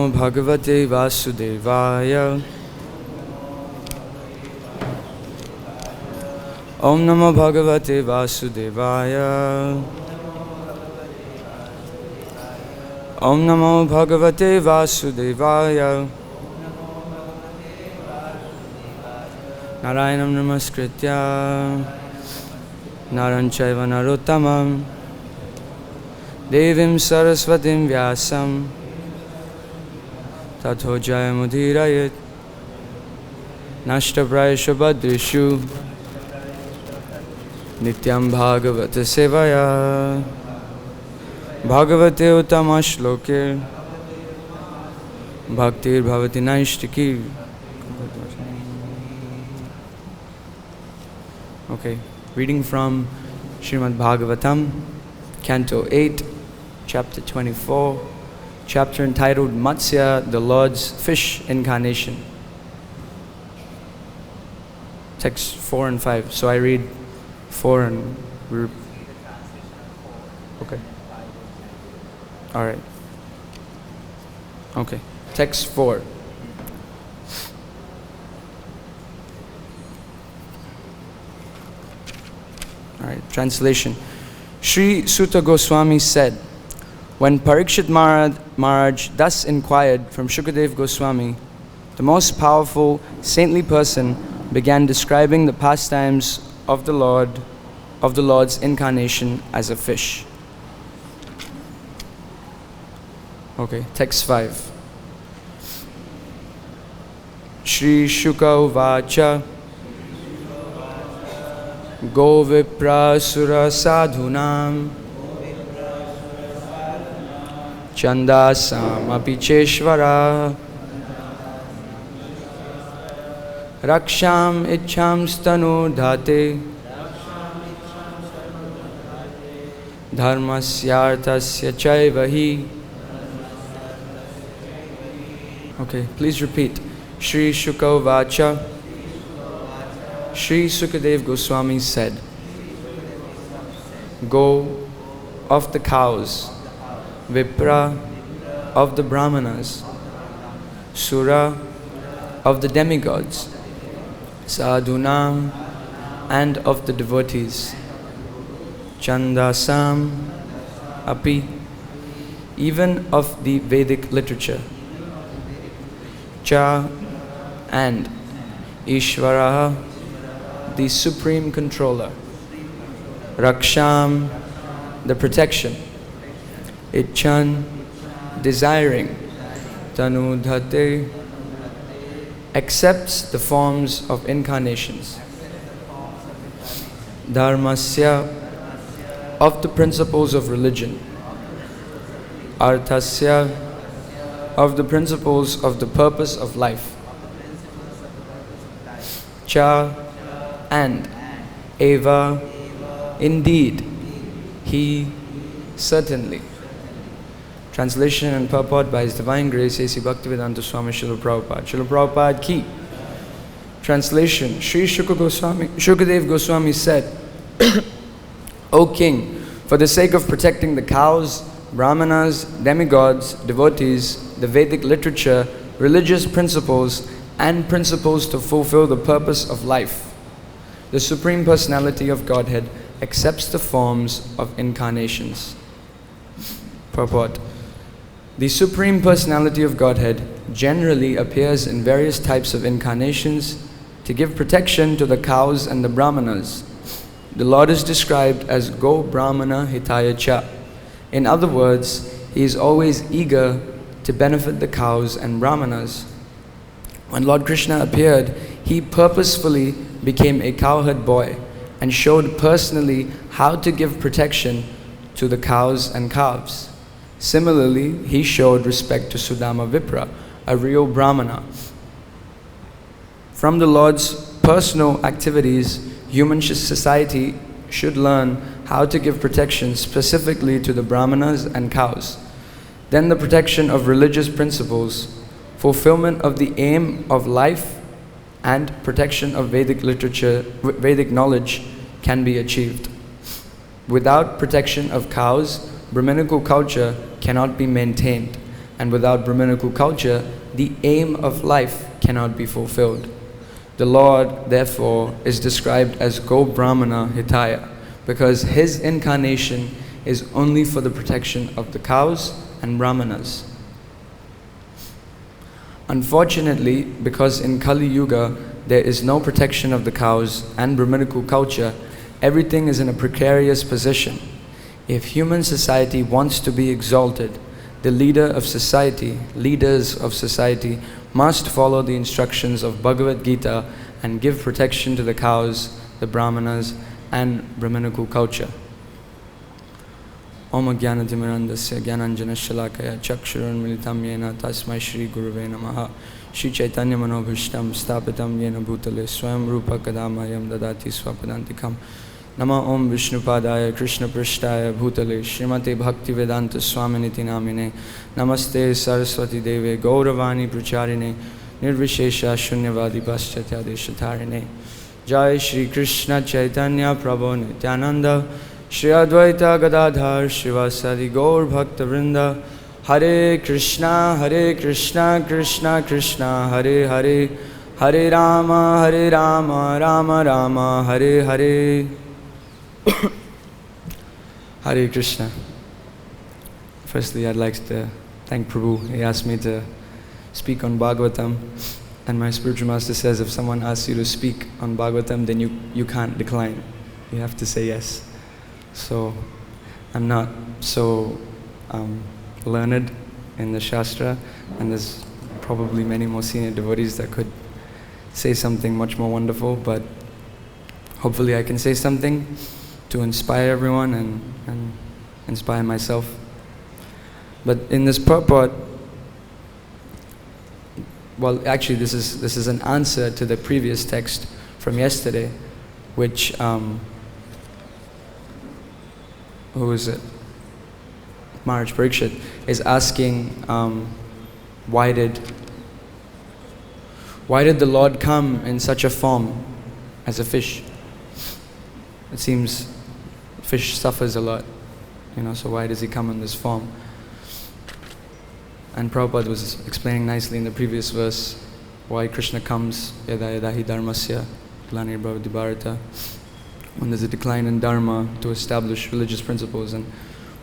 Namo Bhagavate Vasudevaya. Om Namo Bhagavate Vasudevaya. Om Namo Bhagavate Vasudevaya. Narayanam Namaskritya Naran Chaiva Narottamam Devim Saraswatim Vyasam Tato Jayamudirayat Nashtaprayasha Badrishu Nityam Bhagavata Sevaya Bhagavate Uttama Shloke Bhaktir Bhavati Naishtiki. Okay, reading from Srimad Bhagavatam, Canto 8, Chapter 24, chapter entitled Matsya, the Lord's Fish Incarnation. Text 4 and 5. So I read 4 and... Okay. Alright. Okay. Text 4. Alright, translation. Sri Sutta Goswami said, when Parikshit Maharaj thus inquired from Shukadev Goswami, the most powerful saintly person began describing the pastimes of the Lord's incarnation as a fish. Okay, text 5. Shri Shuka Uvacha Go Viprasura Sadhunam Chandasam Apicheshvara Raksham Ichham Stanu Dhate Dharmasyarthasya Chaivahi. Okay, please repeat. Shri Shuka Vacha. Shri Sukadev Goswami said, Go of the cows, Vipra of the Brahmanas, Sura of the demigods, Sadhunam and of the devotees, Chandasam Api, even of the Vedic literature, Cha and Ishvara, the Supreme Controller, Raksham, the protection, Icchan, desiring, Tanudhate, accepts the forms of incarnations, Dharmasya, of the principles of religion, Arthasya, of the principles of the purpose of life, Cha, and Eva, indeed, he, certainly. Translation and purport by His Divine Grace A.C. Bhaktivedanta Swami Srila Prabhupada. Srila Prabhupada ki. Translation. Sri Shukadev Goswami said, O King, for the sake of protecting the cows, brahmanas, demigods, devotees, the Vedic literature, religious principles, and principles to fulfill the purpose of life, the Supreme Personality of Godhead accepts the forms of incarnations. Purport. The Supreme Personality of Godhead generally appears in various types of incarnations to give protection to the cows and the brahmanas. The Lord is described as Go Brahmana Hitaya Cha. In other words, He is always eager to benefit the cows and brahmanas. When Lord Krishna appeared, He purposefully became a cowherd boy and showed personally how to give protection to the cows and calves. Similarly, He showed respect to Sudama Vipra, a real Brahmana. From the Lord's personal activities, human society should learn how to give protection specifically to the Brahmanas and cows. Then the protection of religious principles, fulfillment of the aim of life, and protection of Vedic literature, Vedic knowledge can be achieved. Without protection of cows, Brahminical culture cannot be maintained. and without Brahminical culture, the aim of life cannot be fulfilled. The Lord, therefore, is described as Go Brahmana Hitaya, because his incarnation is only for the protection of the cows and Brahmanas. Unfortunately, because in Kali Yuga there is no protection of the cows and Brahminical culture, everything is in a precarious position. If human society wants to be exalted, the leaders of society must follow the instructions of Bhagavad-Gita and give protection to the cows, the Brahmanas, and Brahminical culture. Om Jnanatimirandasya Jnananjana Shalakaya Chakshurun Militam Yena Tasmai Shri Guruve Namaha Shri Chaitanya Manobhishtam Stapitam Yena Bhutale Swayam Rupa Kadamayam Dadati Swapadantikam Nama Om Vishnupadaya Krishna Prishtaya Bhutale Srimate Bhakti-Vedanta Swaminiti Namine Namaste Saraswati Deve Gauravani Pracharine Nirvishesha Shunyavadi Paschatya Deshatarine Jai Shri Krishna Chaitanya Prabhu Nityananda Shri Advaita Gadadhar Shivasadi Gaur Bhakta Vrinda Hare Krishna Krishna Krishna Hare Hare Hare Rama Rama Rama Hare Hare Hare Krishna. Firstly, I'd like to thank Prabhu. He asked me to speak on Bhagavatam, and my spiritual master says if someone asks you to speak on Bhagavatam, then you can't decline. You have to say yes. So I'm not so learned in the Shastra, and there's probably many more senior devotees that could say something much more wonderful, but hopefully I can say something to inspire everyone and inspire myself. But in this purport, well, actually this is an answer to the previous text from yesterday, which who is it? Maharaj Parikshit is asking, why did the Lord come in such a form as a fish? It seems fish suffers a lot, so why does he come in this form? And Prabhupada was explaining nicely in the previous verse why Krishna comes, yada yada hi dharmasya glanir bhavati bharata, when there's a decline in dharma, to establish religious principles. And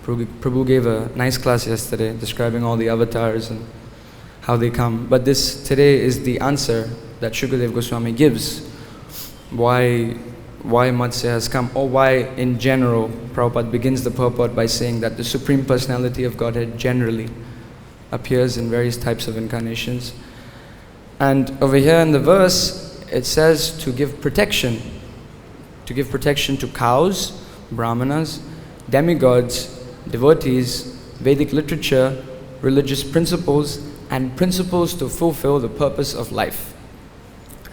Prabhu gave a nice class yesterday describing all the avatars and how they come. But this today is the answer that Shukadev Goswami gives. Why Matsya has come, or why in general Prabhupada begins the purport by saying that the Supreme Personality of Godhead generally appears in various types of incarnations. And over here in the verse it says to give protection to cows, brahmanas, demigods, devotees, Vedic literature, religious principles, and principles to fulfill the purpose of life.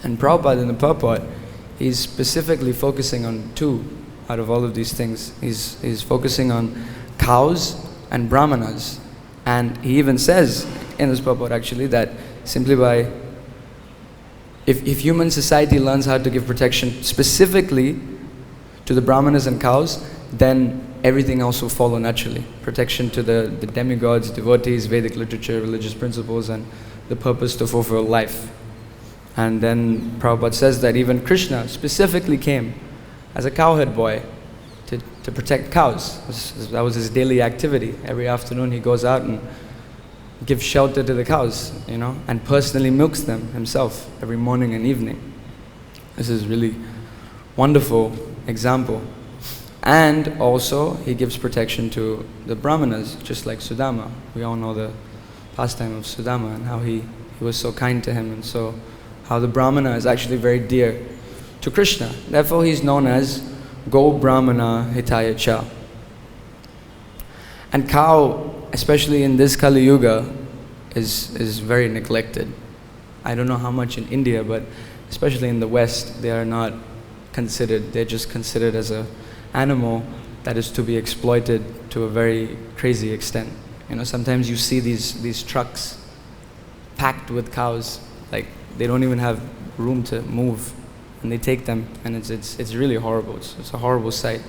And Prabhupada in the purport, he's specifically focusing on two out of all of these things. He's focusing on cows and brahmanas. And he even says in this purport actually that simply by if human society learns how to give protection specifically to the brahmanas and cows, then everything else will follow naturally. Protection to the demigods, devotees, Vedic literature, religious principles, and the purpose to fulfill life. And then Prabhupada says that even Krishna specifically came as a cowherd boy to protect cows. That was his daily activity. Every afternoon he goes out and gives shelter to the cows, and personally milks them himself every morning and evening. This is really wonderful example. And also he gives protection to the brahmanas, just like Sudama. We all know the pastime of Sudama and how he was so kind to him, and so how the brahmana is actually very dear to Krishna. Therefore he's known as Go Brahmana Hitaya Cha. And cow, especially in this Kali Yuga, is very neglected. I don't know how much in India, but especially in the West, they are not considered. They're just considered as a animal that is to be exploited to a very crazy extent. Sometimes you see these trucks packed with cows, like they don't even have room to move, and they take them, and it's really horrible. It's a horrible sight.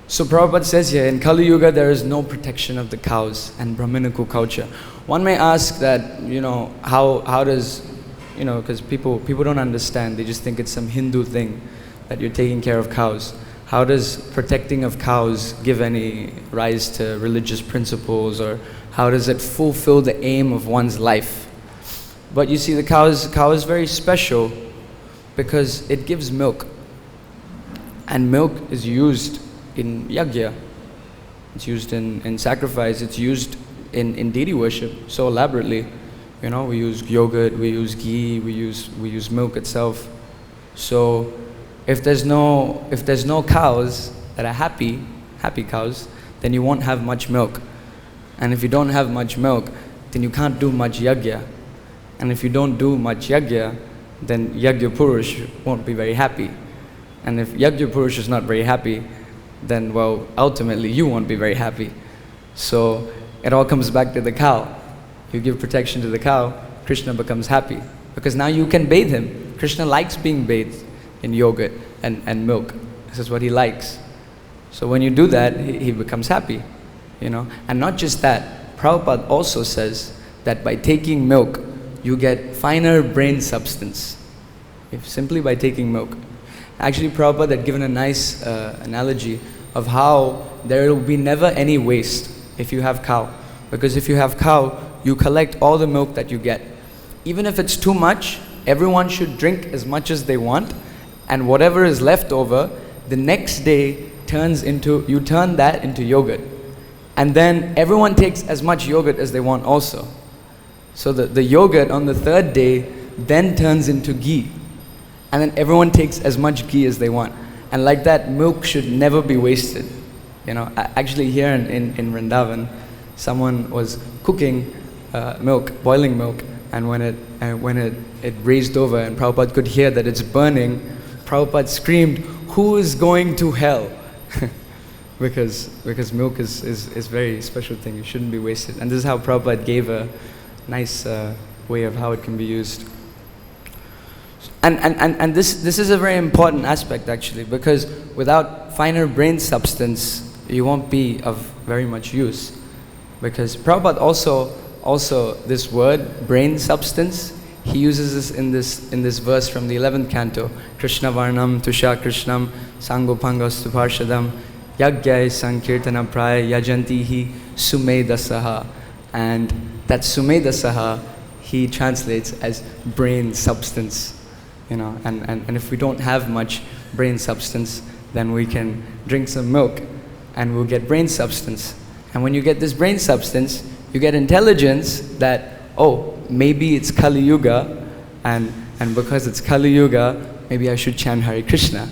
So Prabhupada says here, in Kali Yuga there is no protection of the cows and Brahminical culture. One may ask that, how does, because people don't understand, they just think it's some Hindu thing that you're taking care of cows. How does protecting of cows give any rise to religious principles, or how does it fulfill the aim of one's life? But you see, the cow is very special because it gives milk. And milk is used in yajna. It's used in sacrifice. It's used in deity worship so elaborately. We use yogurt, we use ghee, we use milk itself. So if there's no cows that are happy cows, then you won't have much milk. And if you don't have much milk, then you can't do much yajna. And if you don't do much yajna, then Yajna Purush won't be very happy. And if Yajna Purush is not very happy, then, well, ultimately you won't be very happy. So it all comes back to the cow. You give protection to the cow, Krishna becomes happy. Because now you can bathe him. Krishna likes being bathed in yogurt and milk. This is what he likes. So when you do that, he becomes happy. And not just that, Prabhupada also says that by taking milk, you get finer brain substance. Simply by taking milk. Actually, Prabhupada had given a nice analogy of how there will be never any waste if you have cow. Because if you have cow, you collect all the milk that you get. Even if it's too much, everyone should drink as much as they want, and whatever is left over, the next day you turn that into yogurt. And then everyone takes as much yogurt as they want also. So the yogurt on the third day then turns into ghee. And then everyone takes as much ghee as they want. And like that, milk should never be wasted. Actually here in Vrindavan, someone was cooking milk, boiling milk, and when it raised over and Prabhupada could hear that it's burning, Prabhupada screamed, "Who is going to hell?" because milk is a very special thing. It shouldn't be wasted. And this is how Prabhupada gave a nice way of how it can be used. And this is a very important aspect actually, because without finer brain substance, you won't be of very much use. Because Prabhupada also this word, brain substance, he uses this in this verse from the 11th canto, Krishna Varnam Tusha Krishnam Sangopangas Tuparshadam Yagyai Sankirtana Praya Yajantihi Sumedasaha. And that Sumedasaha he translates as brain substance. And if we don't have much brain substance, then we can drink some milk and we'll get brain substance. And when you get this brain substance, you get intelligence that, oh, maybe it's Kali Yuga, and because it's Kali Yuga, maybe I should chant Hare Krishna,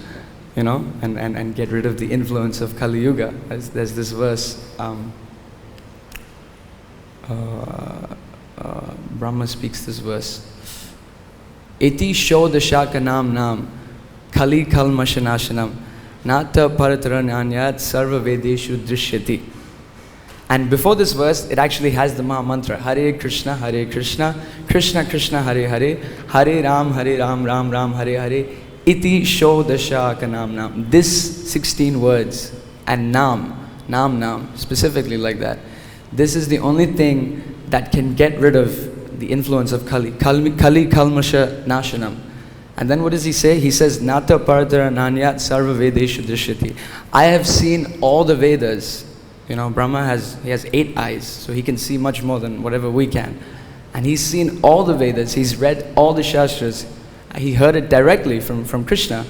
and get rid of the influence of Kali Yuga. There's this verse, Brahma speaks this verse. Iti shodashakanam nam kali kalmashanashanam nata parataranyat sarva vedeshu drishyati. And before this verse, it actually has the Maha Mantra, Hare Krishna, Krishna Krishna, Hare Hare, Hare Ram, Ram Ram, Hare Hare, Iti shodashakanam nam. This 16 words, and nam, specifically like that. This is the only thing that can get rid of the influence of Kali kalmasha nashanam. And then what does he say? He says, Nata paratara nanyat sarva vedeshu drishyati. I have seen all the Vedas. Brahma has 8 eyes, so he can see much more than whatever we can. And he's seen all the Vedas, he's read all the Shastras, he heard it directly from Krishna,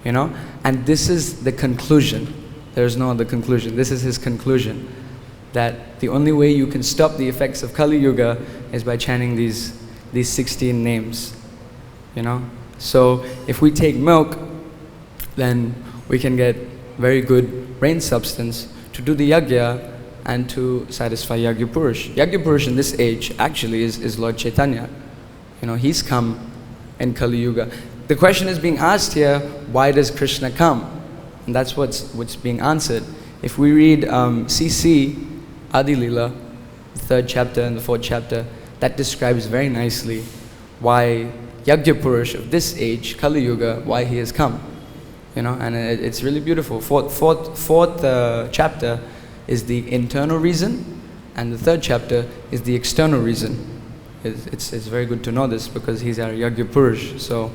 and this is the conclusion. There is no other conclusion. This is his conclusion, that the only way you can stop the effects of Kali Yuga is by chanting these 16 names, So if we take milk, then we can get very good brain substance to do the yajna and to satisfy Yajna Purush. Yajna Purush in this age actually is Lord Chaitanya. He's come in Kali Yuga. The question is being asked here, why does Krishna come? And that's what's being answered. If we read CC Adi Lila, the 3rd chapter and the 4th chapter, that describes very nicely why Yajna Purush of this age, Kali Yuga, why he has come. and it's really beautiful. Fourth chapter is the internal reason, and the third chapter is the external reason. It's very good to know this, because he's our Yagya Purush, so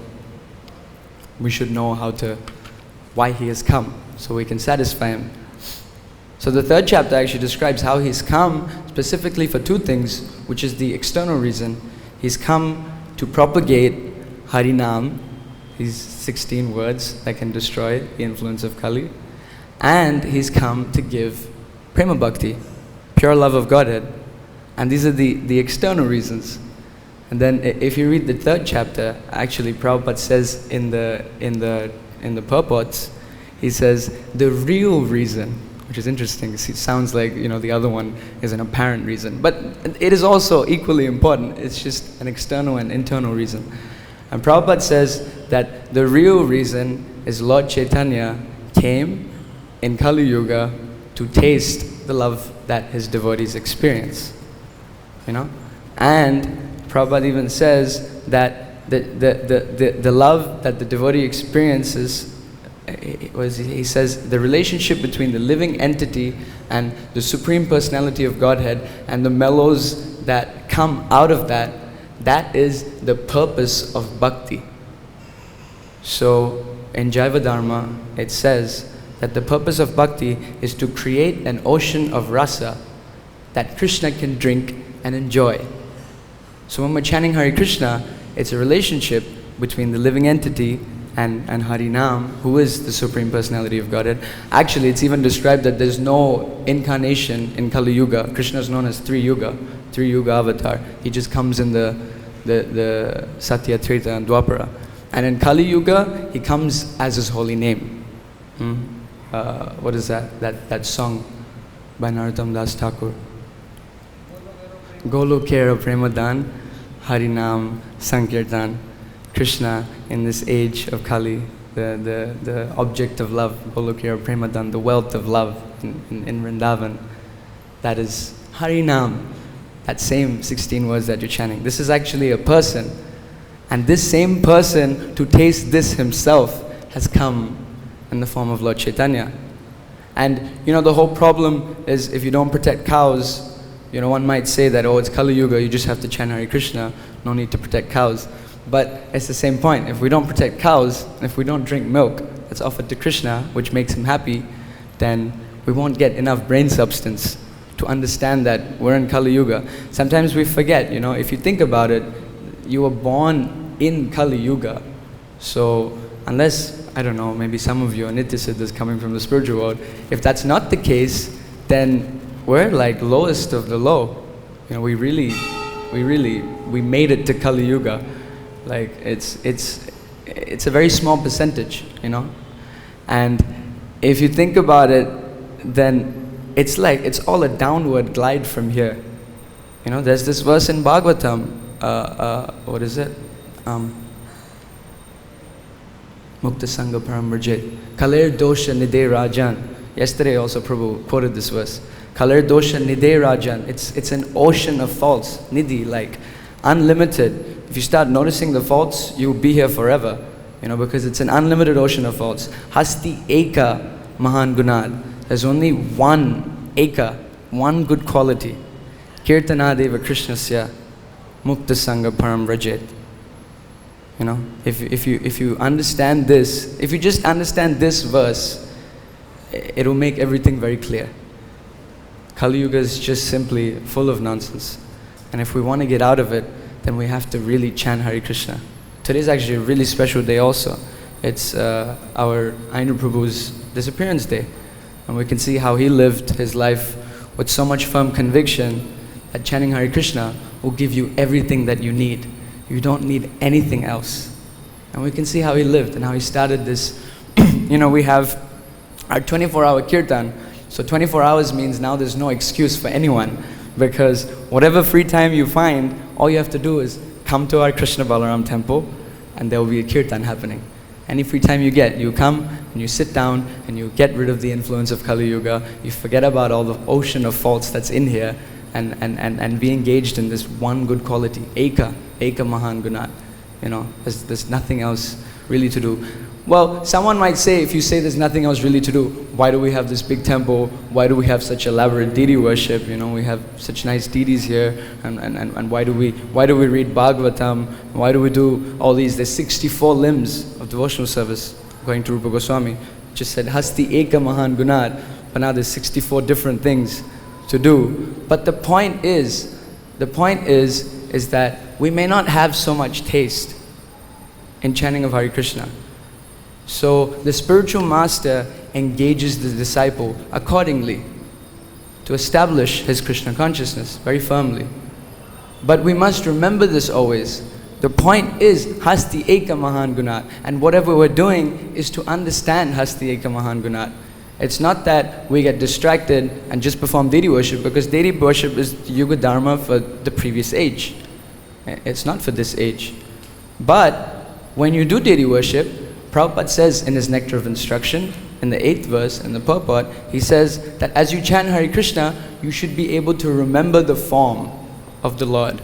we should know why he has come, so we can satisfy him. So the third chapter actually describes how he's come specifically for two things, which is the external reason. He's come to propagate Harinam, these 16 words that can destroy the influence of Kali, and he's come to give Prema Bhakti, pure love of Godhead. And these are the external reasons. And then if you read the third chapter, actually Prabhupada says in the purports, he says the real reason, which is interesting. It sounds like the other one is an apparent reason, but it is also equally important. It's just an external and internal reason. And Prabhupada says that the real reason is Lord Chaitanya came in Kali Yuga to taste the love that his devotees experience. And Prabhupada even says that the love that the devotee experiences, he says the relationship between the living entity and the Supreme Personality of Godhead and the mellows that come out of that is the purpose of bhakti. So in Jaiva Dharma it says that the purpose of bhakti is to create an ocean of rasa that Krishna can drink and enjoy. So when we're chanting Hare Krishna, it's a relationship between the living entity and Harinam, who is the Supreme Personality of Godhead. Actually, it's even described that there's no incarnation in Kali Yuga. Krishna is known as three Yuga avatar. He just comes in the Satya, Treta and Dwapara. And in Kali Yuga, he comes as his holy name. What is that song by Narottam Das Thakur? Golokera Premadan, Harinam Sankirtan. Krishna in this age of Kali, the object of love, Golokera Premadan, the wealth of love in Vrindavan. That is Harinam, that same 16 words that you're chanting. This is actually a person. And this same person, to taste this himself, has come in the form of Lord Chaitanya. And the whole problem is, if you don't protect cows, one might say that, it's Kali Yuga, you just have to chant Hare Krishna, no need to protect cows. But it's the same point. If we don't protect cows, if we don't drink milk that's offered to Krishna, which makes him happy, then we won't get enough brain substance to understand that we're in Kali Yuga. Sometimes we forget, if you think about it, you were born in Kali Yuga. So unless, I don't know, maybe some of you are Nityasiddhas coming from the spiritual world, if that's not the case, then we're like lowest of the low. We made it to Kali Yuga. Like it's a very small percentage, And if you think about it, then it's like it's all a downward glide from here. There's this verse in Bhagavatam. What is it? Mukta Sangha Paramrajit. Kaler Dosha Nide Rajan. Yesterday also Prabhu quoted this verse. Kaler Dosha Nide Rajan. It's an ocean of faults. Nidhi, like unlimited. If you start noticing the faults, you'll be here forever. Because it's an unlimited ocean of faults. Hasti Eka Mahan Gunad. There's only one Eka, one good quality. Kirtana Deva Krishnasya Mukta Sangha Param Rajit. If you understand this, if you just understand this verse, it will make everything very clear. Kali Yuga is just simply full of nonsense. And if we want to get out of it, then we have to really chant Hare Krishna. Today is actually a really special day also. It's our Ainu Prabhu's disappearance day. And we can see how he lived his life with so much firm conviction that chanting Hare Krishna will give you everything that you need. You don't need anything else. And we can see how he lived and how he started this. We have our 24-hour kirtan. So 24 hours means now there's no excuse for anyone, because whatever free time you find, all you have to do is come to our Krishna Balaram temple and there will be a kirtan happening. Any free time you get, you come and you sit down and you get rid of the influence of Kali Yuga, you forget about all the ocean of faults that's in here, and be engaged in this one good quality, Eka Mahan Gunat. There's nothing else really to do? Well, someone might say, if you say there's nothing else really to do, why do we have this big temple? Why do we have such elaborate deity worship? You know, we have such nice deities here, and why do we read Bhagavatam? Why do we do all these? There's 64 limbs of devotional service, according to Rupa Goswami. Just said, Hasti Eka Mahan Gunat, but now there's 64 different things to do. But the point is that we may not have so much taste in chanting of Hare Krishna. So the spiritual master engages the disciple accordingly to establish his Krishna consciousness very firmly. But we must remember this always. The point is Hasti Eka Mahan Gunat, and whatever we're doing is to understand Hasti Eka Mahan Gunat. It's not that we get distracted and just perform deity worship, because deity worship is Yuga Dharma for the previous age. It's not for this age. But when you do deity worship, Prabhupada says in his Nectar of Instruction, in the 8th verse, in the purport, he says that as you chant Hare Krishna, you should be able to remember the form of the Lord.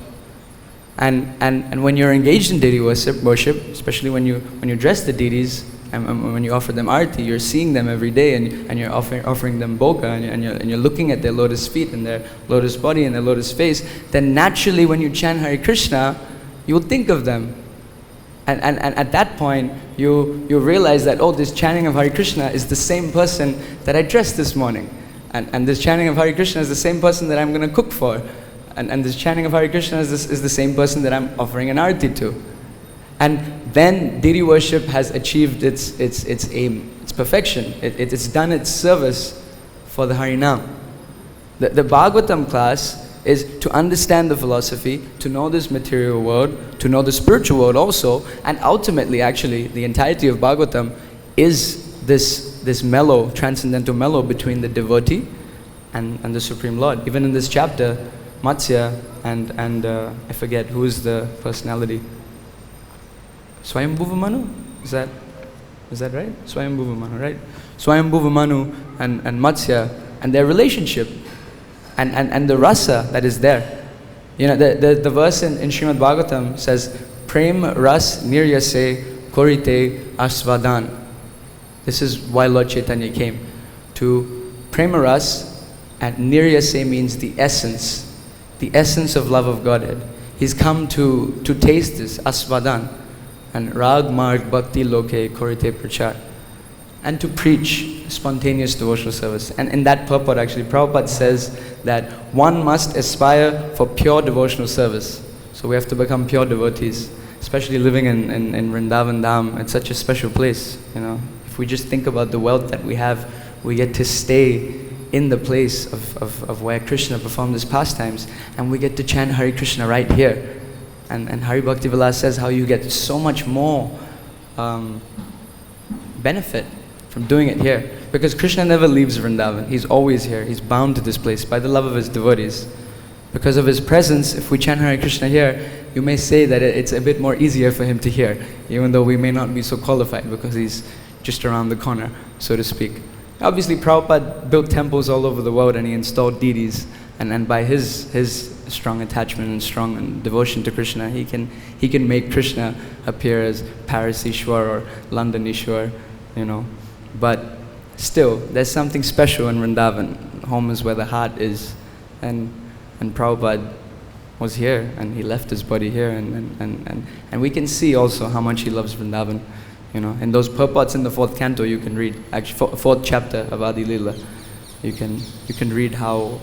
And when you're engaged in deity worship, especially when you dress the deities, and when you offer them arti, you're seeing them every day, and you're offering them bhoga, and you're looking at their lotus feet and their lotus body and their lotus face, then naturally when you chant Hare Krishna, you will think of them. And at that point, you realize that, oh, this chanting of Hare Krishna is the same person that I dressed this morning. And this chanting of Hare Krishna is the same person that I'm going to cook for. And this chanting of Hare Krishna is the same person that I'm offering an arti to. And then deity worship has achieved its aim, its perfection. It's done its service for the Harinam. The Bhagavatam class is to understand the philosophy, to know this material world, to know the spiritual world also, and ultimately, actually, the entirety of Bhagavatam is this mellow, transcendental mellow between the devotee and the Supreme Lord. Even in this chapter, Matsya and I forget who is the personality. Swayambhuva Manu? Is that right? Swayambhuva Manu, right? Swayambhuva Manu and Matsya and their relationship and the rasa that is there. You know, the verse in Srimad Bhagavatam says, Prem ras niryase korite asvadan. This is why Lord Chaitanya came. To prema ras, and niryase means the essence of love of Godhead. He's come to taste this, asvadan. And rag marg bhakti loke korite prachar, and to preach spontaneous devotional service. And in that purport, actually, Prabhupada says that one must aspire for pure devotional service. So we have to become pure devotees, especially living in Vrindavan Dham. It's such a special place, you know. If we just think about the wealth that we have, we get to stay in the place of where Krishna performed his pastimes, and we get to chant Hare Krishna right here. And Hari Bhakti Vilas says how you get so much more benefit from doing it here. Because Krishna never leaves Vrindavan. He's always here. He's bound to this place by the love of his devotees. Because of his presence, if we chant Hare Krishna here, you may say that it's a bit more easier for him to hear, even though we may not be so qualified because he's just around the corner, so to speak. Obviously, Prabhupada built temples all over the world and he installed deities. And by his strong attachment and strong devotion to Krishna, he can make Krishna appear as Paris Ishwar or London Ishwar, you know. But still, there's something special in Vrindavan. Home is where the heart is. And Prabhupada was here, and he left his body here, and we can see also how much he loves Vrindavan. You know, in those purports in the 4th canto you can read, actually 4th chapter of Adi Leela, you can read how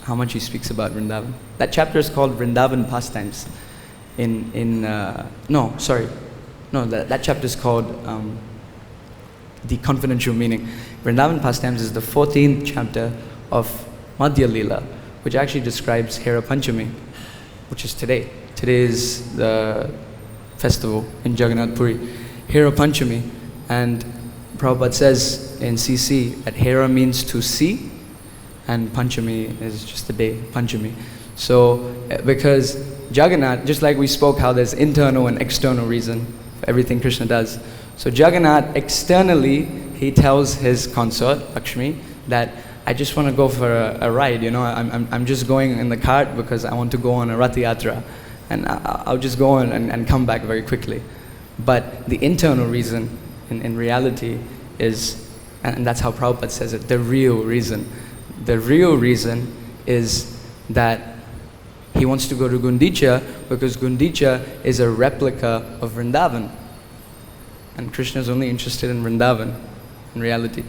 much he speaks about Vrindavan. That chapter is called Vrindavan Pastimes. That chapter is called The Confidential Meaning. Vrindavan Pastimes is the 14th chapter of Madhya Leela, which actually describes Hera Panchami, which is today. Today is the festival in Jagannath Puri. Hera Panchami, and Prabhupada says in CC that Hera means to see, and Panchami is just the day, Panchami. So, because Jagannath, just like we spoke how there's internal and external reason for everything Krishna does. So Jagannath, externally, he tells his consort, Lakshmi, that I just want to go for a ride, you know, I'm just going in the cart because I want to go on a Rath Yatra, and I'll just go on and come back very quickly. But the internal reason, in reality, is, and that's how Prabhupada says it, the real reason. The real reason is that he wants to go to Gundicha because Gundicha is a replica of Vrindavan. And Krishna is only interested in Vrindavan, in reality.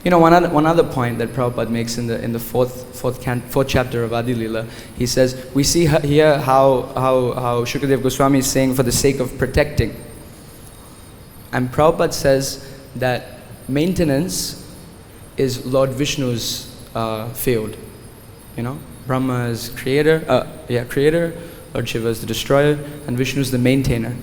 You know, one other point that Prabhupada makes in the fourth chapter of Adi Lila, he says, we see here how Shukadev Goswami is saying for the sake of protecting. And Prabhupada says that maintenance is Lord Vishnu's field. You know, Brahma is creator, Lord Shiva is the destroyer, and Vishnu is the maintainer.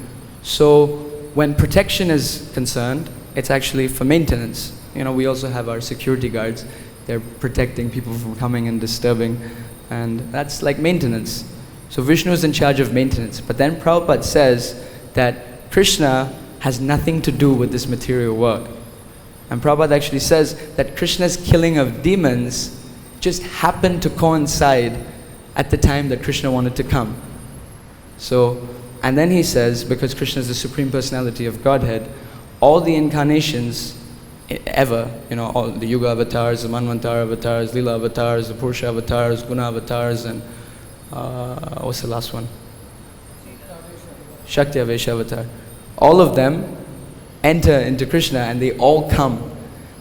So when protection is concerned, it's actually for maintenance. You know, we also have our security guards. They're protecting people from coming and disturbing, and that's like maintenance. So Vishnu is in charge of maintenance. But then Prabhupada says that Krishna has nothing to do with this material work. And Prabhupada actually says that Krishna's killing of demons just happened to coincide at the time that Krishna wanted to come. So, and then he says, because Krishna is the Supreme Personality of Godhead, all the incarnations ever, you know, all the Yuga avatars, the Manvantara avatars, Lila avatars, the Purusha avatars, Guna avatars, and what's the last one? Shakti Avesha avatar. All of them enter into Krishna and they all come.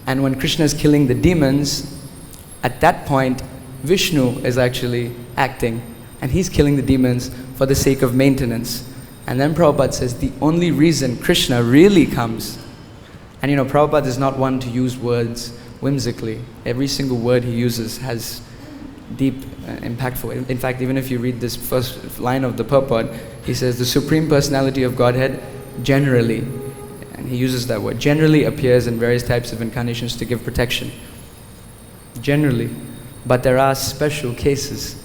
And when Krishna is killing the demons, at that point, Vishnu is actually acting and he's killing the demons for the sake of maintenance. And then Prabhupada says the only reason Krishna really comes, and you know, Prabhupada is not one to use words whimsically. Every single word he uses has deep, impactful. In fact, even if you read this first line of the purport, he says the Supreme Personality of Godhead generally, and he uses that word, generally appears in various types of incarnations to give protection. Generally. But there are special cases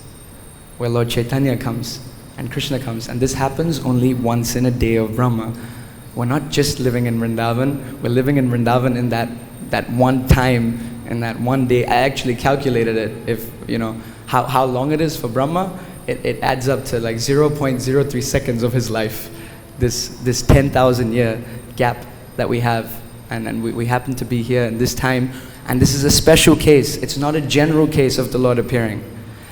where Lord Chaitanya comes and Krishna comes, and this happens only once in a day of Brahma. We're not just living in Vrindavan, we're living in Vrindavan in that one time, in that one day. I actually calculated it, if you know how long it is for Brahma, it adds up to like 0.03 seconds of his life, this 10,000 year gap that we have, and we happen to be here in this time, and this is a special case. It's not a general case of the Lord appearing.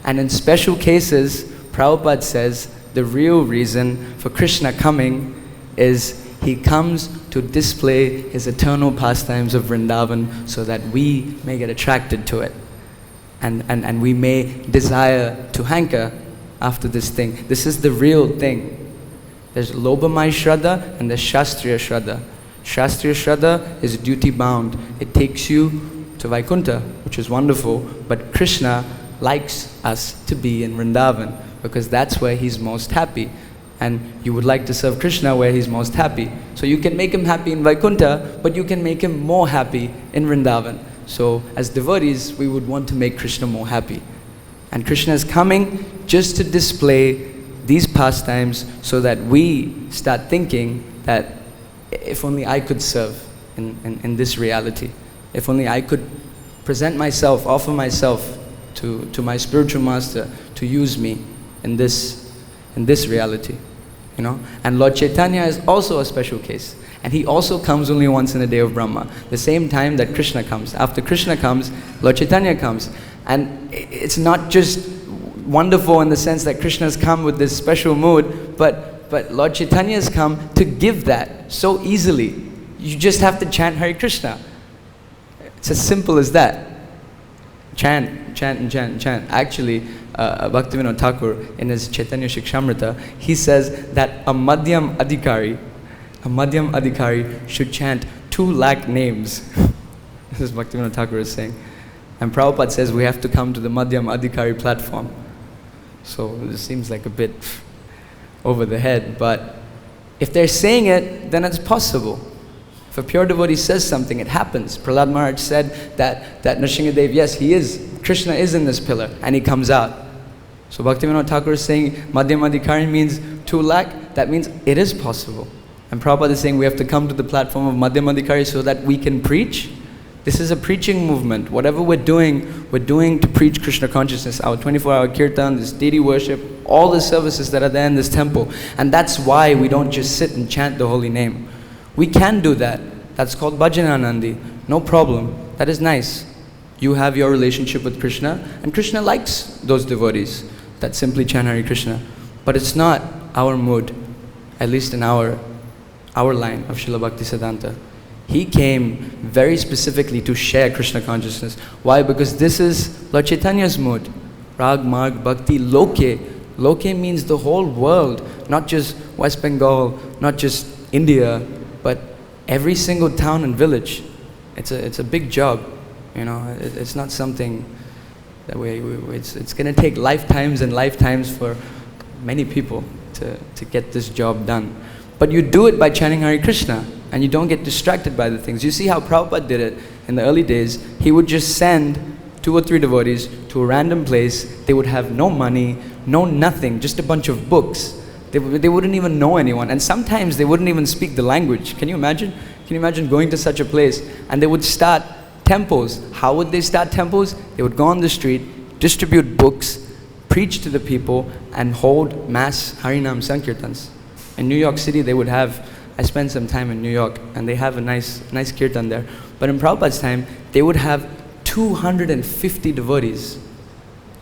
And in special cases, Prabhupada says the real reason for Krishna coming is he comes to display his eternal pastimes of Vrindavan so that we may get attracted to it. And we may desire to hanker after this thing. This is the real thing. There's Lobhamaya Shraddha and there's Shastriya Shraddha. Shastriya Shraddha is duty bound. It takes you to Vaikuntha, which is wonderful, but Krishna likes us to be in Vrindavan because that's where he's most happy. And you would like to serve Krishna where he's most happy. So you can make him happy in Vaikuntha, but you can make him more happy in Vrindavan. So as devotees, we would want to make Krishna more happy. And Krishna is coming just to display these pastimes so that we start thinking that if only I could serve in this reality. If only I could present myself, offer myself to my spiritual master to use me in this reality, you know. And Lord Chaitanya is also a special case, and he also comes only once in a day of Brahma, the same time that Krishna comes. After Krishna comes, Lord Chaitanya comes, and it's not just wonderful in the sense that Krishna has come with this special mood, but Lord Chaitanya has come to give that so easily. You just have to chant Hare Krishna. It's as simple as that. Chant, chant, and chant, and chant. Actually, Bhaktivinoda Thakur, in his Chaitanya Shikshamrita, he says that a Madhyam Adhikari should chant 2 lakh names. This is Bhaktivinoda Thakur is saying. And Prabhupada says we have to come to the Madhyam Adhikari platform. So this seems like a bit over the head, but if they're saying it, then it's possible. If a pure devotee says something, it happens. Prahlad Maharaj said that Nrsimhadev, yes, Krishna is in this pillar, and he comes out. So Bhaktivinoda Thakur is saying Madhyam Adhikari means 2 lakh, that means it is possible. And Prabhupada is saying we have to come to the platform of Madhyam Adhikari so that we can preach. This is a preaching movement. Whatever we're doing to preach Krishna consciousness. Our 24-hour kirtan, this deity worship, all the services that are there in this temple. And that's why we don't just sit and chant the holy name. We can do that. That's called bhajananandi. No problem. That is nice. You have your relationship with Krishna, and Krishna likes those devotees that simply chant Hare Krishna. But it's not our mood, at least in our line of Srila Bhaktisiddhanta. He came very specifically to share Krishna consciousness. Why? Because this is Lord Chaitanya's mood. Rag, Marg, Bhakti, Loke. Loke means the whole world, not just West Bengal, not just India, but every single town and village. It's a big job, you know. It's not something that it's going to take lifetimes and lifetimes for many people to get this job done. But you do it by chanting Hare Krishna, and you don't get distracted by the things. You see how Prabhupada did it in the early days. He would just send 2 or 3 devotees to a random place. They would have no money, no nothing, just a bunch of books. They wouldn't even know anyone, and sometimes they wouldn't even speak the language. Can you imagine? Can you imagine going to such a place? And they would start temples. How would they start temples? They would go on the street, distribute books, preach to the people, and hold mass Harinam Sankirtans. In New York City, they would have, I spent some time in New York, and they have a nice kirtan there. But in Prabhupada's time, they would have 250 devotees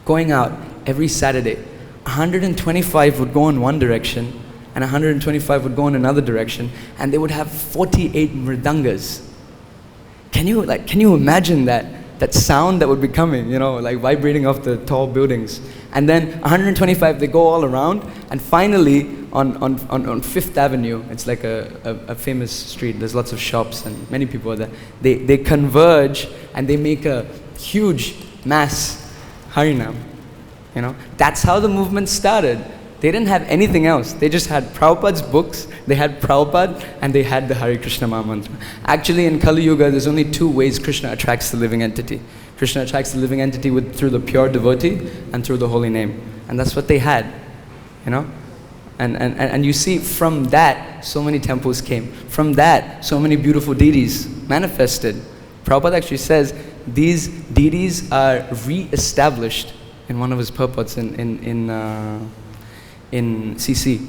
going out every Saturday. 125 would go in one direction, and 125 would go in another direction, and they would have 48 mridangas. Can you imagine that sound that would be coming, you know, like vibrating off the tall buildings? And then 125, they go all around, and finally on Fifth Avenue, it's like a famous street, there's lots of shops and many people are there. They converge and they make a huge mass Harinam. You know, that's how the movement started. They didn't have anything else. They just had Prabhupada's books, they had Prabhupada, and they had the Hare Krishna Mahamantra. Actually, in Kali Yuga, there's only 2 ways Krishna attracts the living entity. Krishna attracts the living entity through the pure devotee and through the holy name. And that's what they had, you know? And you see, from that, so many temples came. From that, so many beautiful deities manifested. Prabhupada actually says, these deities are re-established in one of his purports in CC.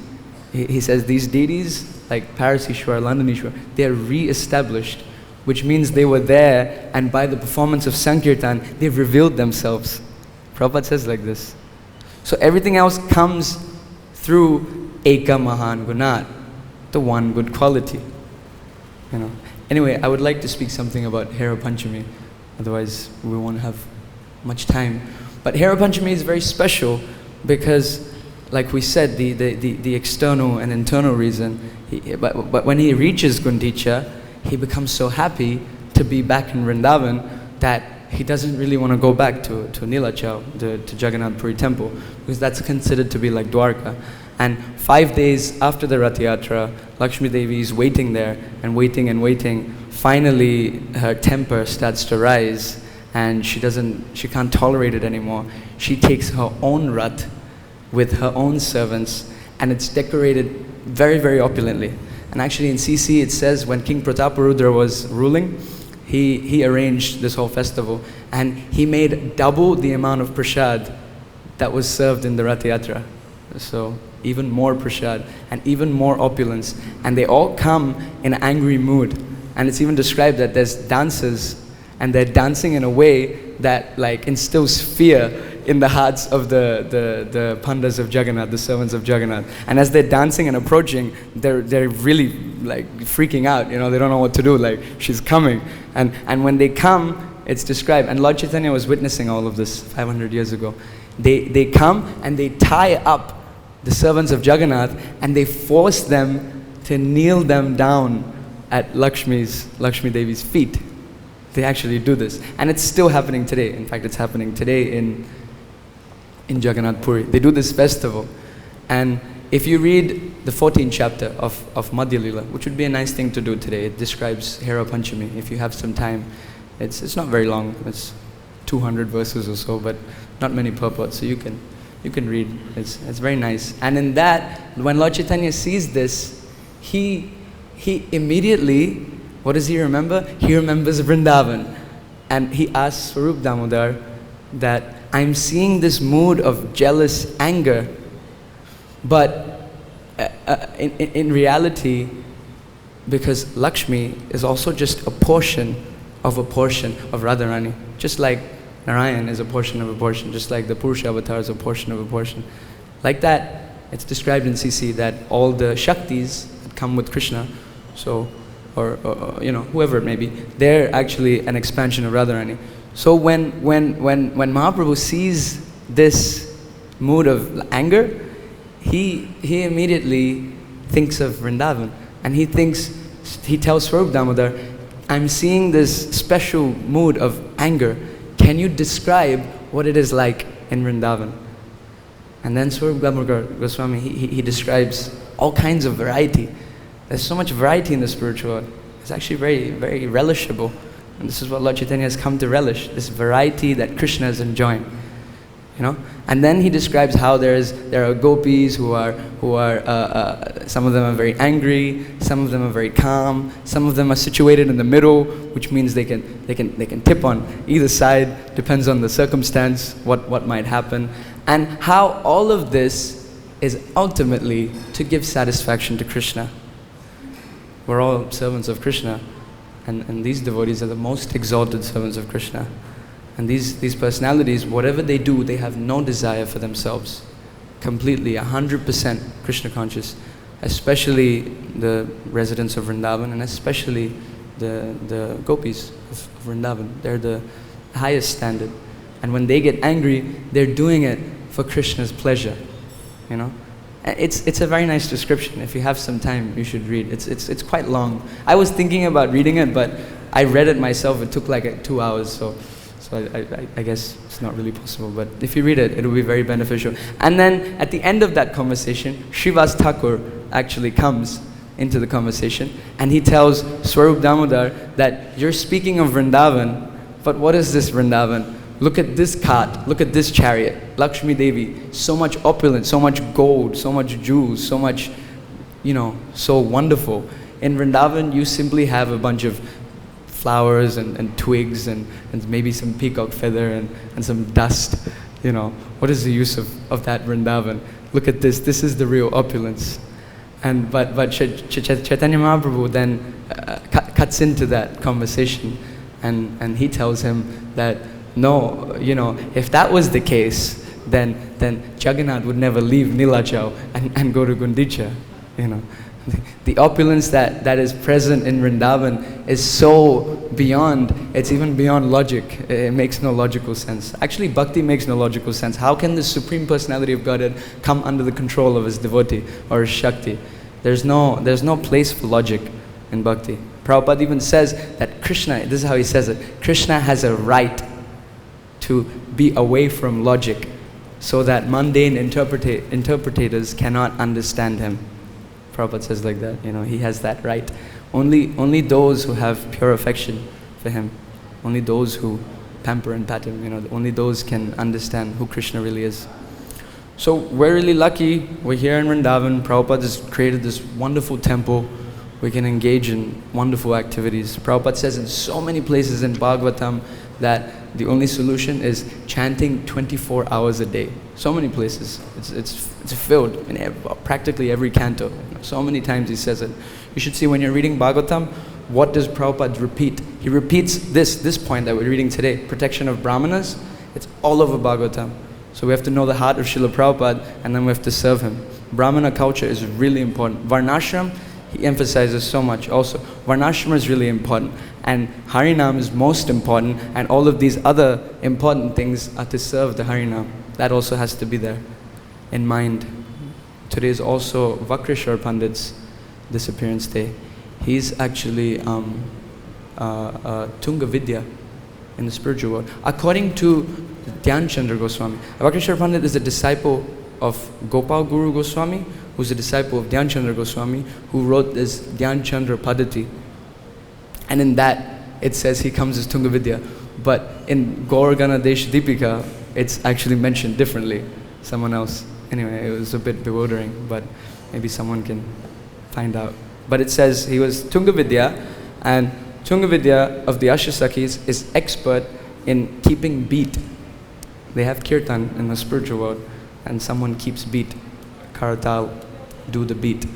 He says these deities, like Paris Ishwar, London Ishwar, they are re-established, which means they were there, and by the performance of Sankirtan, they've revealed themselves. Prabhupada says like this. So everything else comes through Eka Mahan Gunat, the one good quality. You know. Anyway, I would like to speak something about Hera Panchami, otherwise we won't have much time. But Hera Panchami is very special because, like we said, the external and internal reason, but when he reaches Gundicha, he becomes so happy to be back in Vrindavan that he doesn't really want to go back to Nilachal, to Jagannath Puri temple, because that's considered to be like Dwarka. And 5 days after the Rath Yatra, Lakshmi Devi is waiting there and waiting and waiting. Finally, her temper starts to rise, and she can't tolerate it anymore. She takes her own Rath with her own servants, and it's decorated very, very opulently. And actually in CC it says when King Prataparudra was ruling, he arranged this whole festival, and he made double the amount of prasad that was served in the Rath Yatra. So even more prasad and even more opulence. And they all come in an angry mood. And it's even described that there's dancers, and they're dancing in a way that like instills fear in the hearts of the pandas of Jagannath, the servants of Jagannath. And as they're dancing and approaching, they're really like freaking out, you know, they don't know what to do, like she's coming. And when they come, it's described, and Lord Chaitanya was witnessing all of this 500 years ago. They come and they tie up the servants of Jagannath, and they force them to kneel them down at Lakshmi Devi's feet. They actually do this. And it's still happening today. In fact, it's happening today in Jagannath Puri. They do this festival. And if you read the 14th chapter of Madhya Lila, which would be a nice thing to do today, it describes Hera Panchami. If you have some time, it's not very long. It's 200 verses or so, but not many purports, so you can read. It's very nice. And in that, when Lord Chaitanya sees this, he immediately, what does he remember? He remembers Vrindavan. And he asked Swarup Damodar that, I'm seeing this mood of jealous anger, but in reality, because Lakshmi is also just a portion of Radharani, just like Narayan is a portion of a portion, just like the Purusha avatar is a portion of a portion. Like that, it's described in CC that all the Shaktis that come with Krishna, so, or whoever it may be, they're actually an expansion of Radharani. So when Mahaprabhu sees this mood of anger, he immediately thinks of Vrindavan, and he tells Swarup Damodar, I'm seeing this special mood of anger. Can you describe what it is like in Vrindavan? And then Swarup Damodar Goswami, he describes all kinds of variety. There's so much variety in the spiritual world. It's actually very, very relishable. And this is what Lord Chaitanya has come to relish, this variety that Krishna is enjoying. And then he describes how there are gopis who are some of them are very angry, some of them are very calm, some of them are situated in the middle, which means they can tip on either side, depends on the circumstance, what might happen, and how all of this is ultimately to give satisfaction to Krishna. We're all servants of Krishna, and these devotees are the most exalted servants of Krishna. And these personalities, whatever they do, they have no desire for themselves. Completely, 100% Krishna conscious. Especially the residents of Vrindavan, and especially the gopis of Vrindavan. They're the highest standard. And when they get angry, they're doing it for Krishna's pleasure. It's a very nice description. If you have some time, you should read. It's quite long. I was thinking about reading it, but I read it myself. It took like 2 hours, so I guess it's not really possible. But if you read it, it will be very beneficial. And then at the end of that conversation, Srivas Thakur actually comes into the conversation, and he tells Swarup Damodar that you're speaking of Vrindavan, but what is this Vrindavan? Look at this cart, look at this chariot, Lakshmi Devi, so much opulence, so much gold, so much jewels, so much, so wonderful. In Vrindavan, you simply have a bunch of flowers and twigs and maybe some peacock feather and some dust. What is the use of that Vrindavan? Look at this is the real opulence. But Chaitanya Mahaprabhu then cuts into that conversation, and he tells him that, no, if that was the case, then Jagannath would never leave Nilachal and go to Gundicha. The opulence that is present in Vrindavan is so beyond, it's even beyond logic. It makes no logical sense. Actually, bhakti makes no logical sense. How can the Supreme Personality of Godhead come under the control of his devotee or his Shakti? There's no place for logic in bhakti. Prabhupada even says that Krishna, this is how he says it, Krishna has a right to be away from logic so that mundane interpreters cannot understand him. Prabhupada says like that, he has that right. Only those who have pure affection for him, only those who pamper and pat him, only those can understand who Krishna really is. So we're really lucky, we're here in Vrindavan. Prabhupada has created this wonderful temple. We can engage in wonderful activities. Prabhupada says in so many places in Bhagavatam that the only solution is chanting 24 hours a day. So many places. It's filled in practically every canto. So many times he says it. You should see when you're reading Bhagavatam, what does Prabhupada repeat? He repeats this point that we're reading today, protection of Brahmanas. It's all over Bhagavatam. So we have to know the heart of Srila Prabhupada, and then we have to serve him. Brahmana culture is really important. Varnashram, he emphasizes so much also. Varnashram is really important, and Harinam is most important, and all of these other important things are to serve the Harinam. That also has to be there in mind. Today is also Vakreshwar Pandit's disappearance day. He's actually Tunga Vidya in the spiritual world. According to Dhyan Chandra Goswami, Vakreshwar Pandit is a disciple of Gopal Guru Goswami, who's a disciple of Dhyan Chandra Goswami, who wrote this Dhyan Chandra Padati. And in that, it says he comes as Tunga Vidya. But in Gauragana Desh Deepika, it's actually mentioned differently. Someone else. Anyway, it was a bit bewildering, but maybe someone can find out. But it says he was Tunga Vidya, and Tungavidya of the Ashtasakis is expert in keeping beat. They have kirtan in the spiritual world, and someone keeps beat. Karatal, do the beat,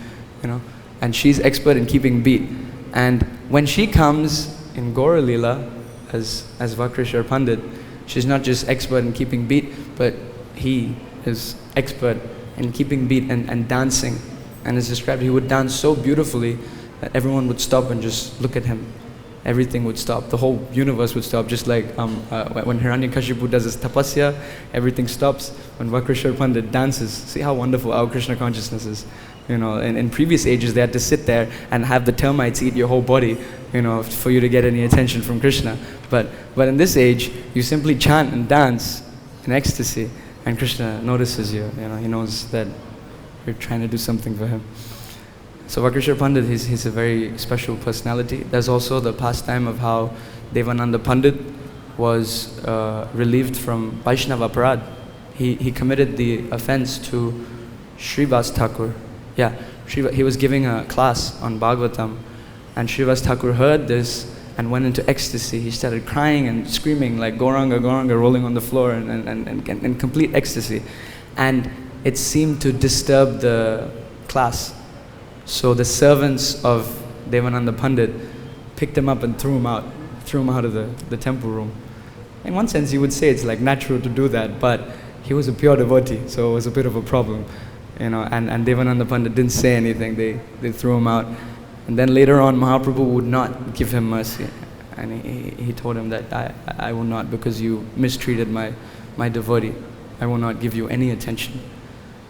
and she's expert in keeping beat. And when she comes in Gaura Leela as Vakreshwar Pandit, she's not just expert in keeping beat, but he is expert in keeping beat and dancing. And as described, he would dance so beautifully that everyone would stop and just look at him. Everything would stop. The whole universe would stop. Just like when Hiranyakashipu does his tapasya, everything stops. When Vakreshwar Pandit dances, see how wonderful our Krishna consciousness is. In previous ages, they had to sit there and have the termites eat your whole body, for you to get any attention from Krishna. But in this age, you simply chant and dance in ecstasy, and Krishna notices you. He knows that you're trying to do something for him. So Vakreshwar Pandit, he's a very special personality. There's also the pastime of how Devananda Pandit was relieved from Vaishnava Aparad. He committed the offense to Srivas Thakur. Yeah, he was giving a class on Bhagavatam, and Srivas Thakur heard this and went into ecstasy. He started crying and screaming like Gauranga, Gauranga, rolling on the floor and in complete ecstasy. And it seemed to disturb the class. So the servants of Devananda Pandit picked him up and threw him out of the temple room. In one sense, you would say it's like natural to do that, but he was a pure devotee, so it was a bit of a problem, and Devananda Pandit didn't say anything. They threw him out, and then later on, Mahaprabhu would not give him mercy, and he told him that I will not, because you mistreated my devotee. I will not give you any attention.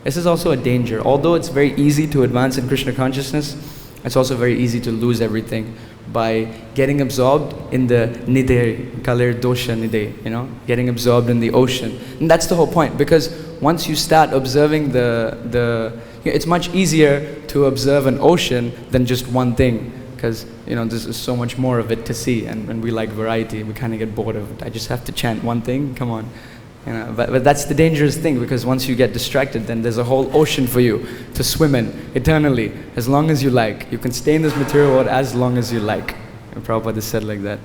This is also a danger. Although it's very easy to advance in Krishna consciousness, it's also very easy to lose everything by getting absorbed in the nide, kalir dosha nide, getting absorbed in the ocean. And that's the whole point, because once you start observing it's much easier to observe an ocean than just one thing, because there's so much more of it to see, and we like variety. We kind of get bored of it. I just have to chant one thing, come on. But that's the dangerous thing, because once you get distracted, then there's a whole ocean for you to swim in eternally, as long as you like. You can stay in this material world as long as you like. And Prabhupada said like that,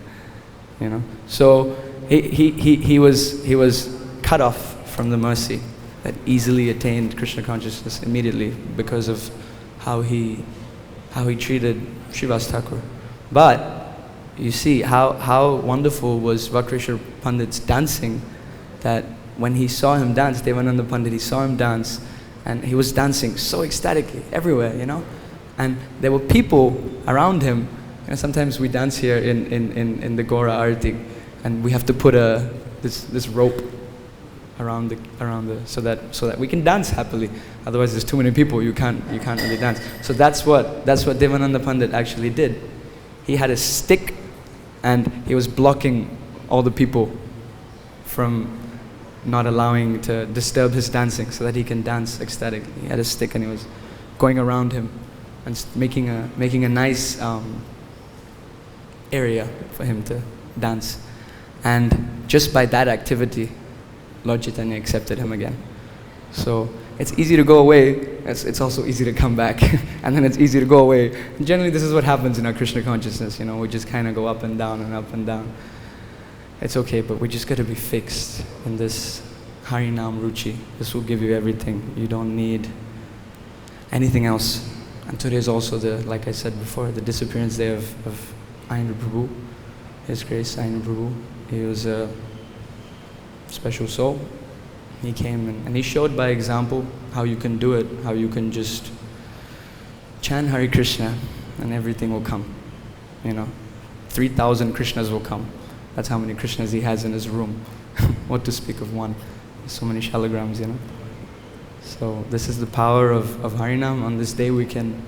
So he was cut off from the mercy that easily attained Krishna consciousness immediately because of how he treated Srivas Thakur. But you see how wonderful was Vakreshwar Pandit's dancing, that when he saw him dance, Devananda Pandit, he saw him dance, and he was dancing so ecstatically everywhere, and there were people around him. Sometimes we dance here in the Gaura Arati, and we have to put this rope around the so that we can dance happily. Otherwise, there's too many people, you can't really dance. So that's what Devananda Pandit actually did. He had a stick, and he was blocking all the people from not allowing to disturb his dancing, so that he can dance ecstatically. He had a stick and he was going around him and making a nice area for him to dance. And just by that activity, Lord Chaitanya accepted him again. So it's easy to go away, it's also easy to come back, and then it's easy to go away. And generally this is what happens in our Krishna consciousness, we just kind of go up and down and up and down. It's okay, but we just got to be fixed in this Harinam Ruchi. This will give you everything. You don't need anything else. And today is also like I said before, the disappearance day of Ayana Prabhu, His Grace Ayana Prabhu. He was a special soul. He came and he showed by example how you can do it, how you can just chant Hare Krishna and everything will come. 3,000 Krishnas will come. That's how many Krishnas he has in his room. What to speak of one? So many shalagrams, So this is the power of Harinam. On this day we can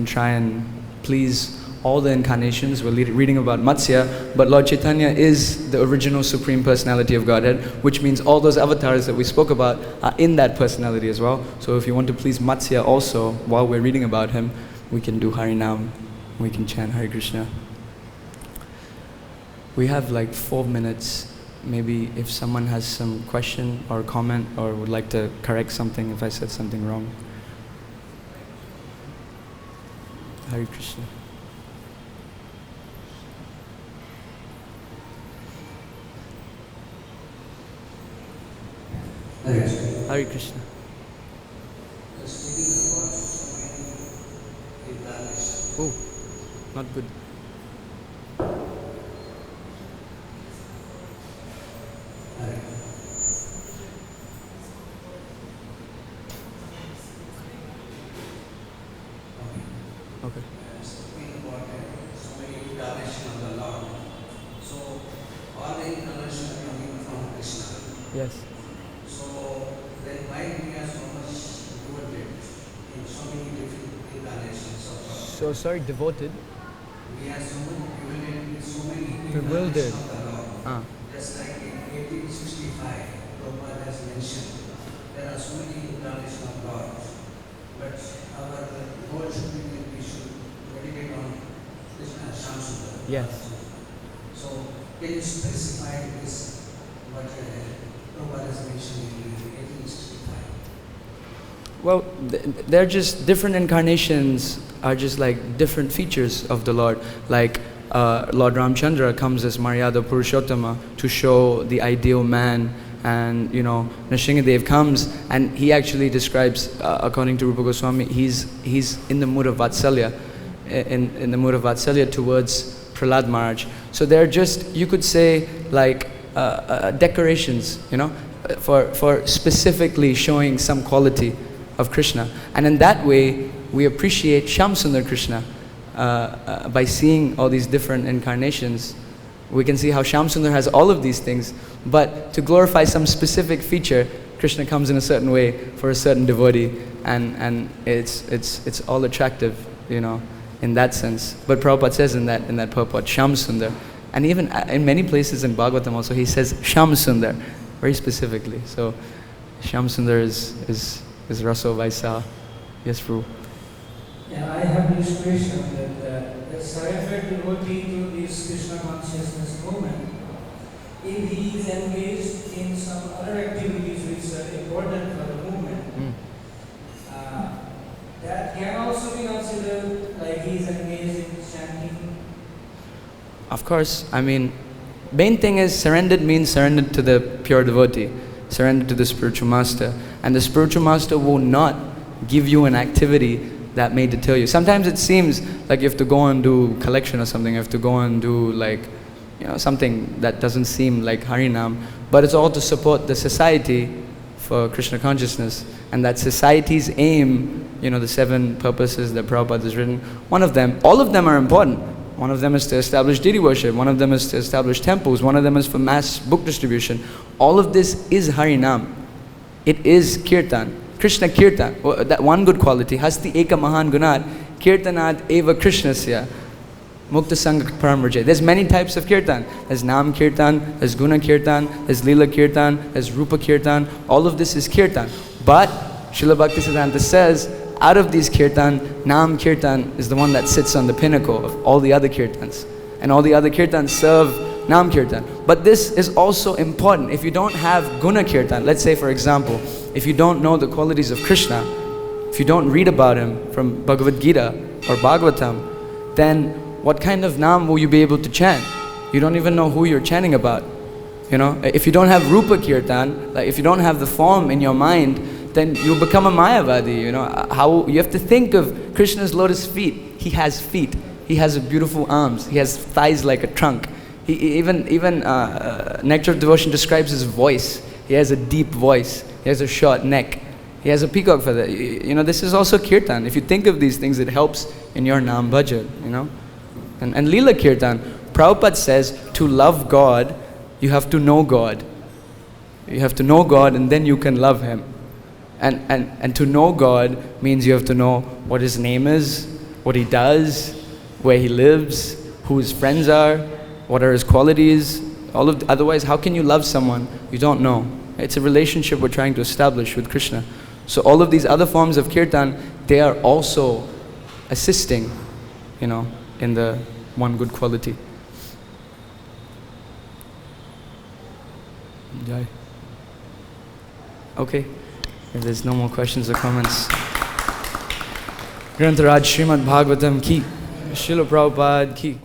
try and please all the incarnations. We're reading about Matsya, but Lord Chaitanya is the original Supreme Personality of Godhead, which means all those avatars that we spoke about are in that personality as well. So if you want to please Matsya also, while we're reading about him, we can do Harinam, we can chant Hare Krishna. We have like 4 minutes. Maybe if someone has some question or comment or would like to correct something if I said something wrong. Hare Krishna. Hare Krishna. Oh, not good. Okay. Speaking about so many incarnations of the Lord. So all the incarnations are coming from Krishna. Yes. So then why we are so much devoted in so many different incarnations of God? So sorry, devoted. We are so much devoted in so many Bewildered. incarnations of the Lord. Ah. Just like in 1865, Prabhupada has mentioned, there are so many incarnations of God. But our goal should be that we should meditate on Krishna Shamsundar. Yes. So can you specify this, what Prabhupada has mentioned in 1865? Well, they're just different incarnations are just like different features of the Lord. Like Lord Ramchandra comes as Maryada Purushottama to show the ideal man, and Nrsingadev comes and he actually describes, according to Rupa Goswami, he's in the mood of Vatsalya, in the mood of Vatsalya towards Prahlad Maharaj. So they're just, you could say, like decorations, for specifically showing some quality of Krishna. And in that way, we appreciate Shyamsundar Krishna. By seeing all these different incarnations, we can see how Shyamsundar has all of these things, but to glorify some specific feature, Krishna comes in a certain way for a certain devotee, and it's all attractive, in that sense. But Prabhupada says in that purport, Shyamsundar. And even in many places in Bhagavatam also, he says Shyamsundar, very specifically. So Shyamsundar is Raso Vaisa. Yes, Prabhu. Yeah, I have this question that the surrendered devotee to this Krishna consciousness movement, if he is engaged in some other activities which are important for the movement, that can also be considered like he is engaged in chanting. Of course, main thing is surrendered means surrendered to the pure devotee, surrendered to the spiritual master. And the spiritual master will not give you an activity that may deter you. Sometimes it seems like you have to go and do collection or something, you have to go and do something that doesn't seem like Harinam, but it's all to support the society for Krishna consciousness. And that society's aim, the 7 purposes that Prabhupada has written, one of them, all of them are important. One of them is to establish deity worship, one of them is to establish temples, one of them is for mass book distribution. All of this is Harinam. It is Kirtan. Krishna Kirtan, that one good quality, Hasti Eka Mahan Gunat, Kirtanat Eva Krishnasya, Mukta Sangha Paramrajay. There's many types of Kirtan. There's Nam Kirtan, there's Guna Kirtan, there's Lila Kirtan, there's Rupa Kirtan. All of this is Kirtan. But Srila Bhaktisiddhanta says, out of these Kirtan, Nam Kirtan is the one that sits on the pinnacle of all the other Kirtans. And all the other Kirtans serve Nam Kirtan. But this is also important. If you don't have Guna Kirtan, let's say for example, if you don't know the qualities of Krishna, if you don't read about him from Bhagavad-Gita or Bhagavatam, then what kind of Nam will you be able to chant? You don't even know who you're chanting about. If you don't have Rupa Kirtan, like if you don't have the form in your mind, then you'll become a Mayavadi. How you have to think of Krishna's lotus feet. He has feet. He has beautiful arms. He has thighs like a trunk. Even Nectar of Devotion describes his voice. He has a deep voice. He has a short neck. He has a peacock feather. This is also Kirtan. If you think of these things, it helps in your Nam Bhajan, And Lila Kirtan, Prabhupada says, to love God, you have to know God. You have to know God and then you can love Him. And to know God means you have to know what His name is, what He does, where He lives, who His friends are, what are His qualities. Otherwise, how can you love someone you don't know? It's a relationship we're trying to establish with Krishna. So all of these other forms of Kirtan, they are also assisting, in the one good quality. Jai. Okay, if there's no more questions or comments. Grantaraj Srimad Bhagavatam ki, Srila Prabhupada ki.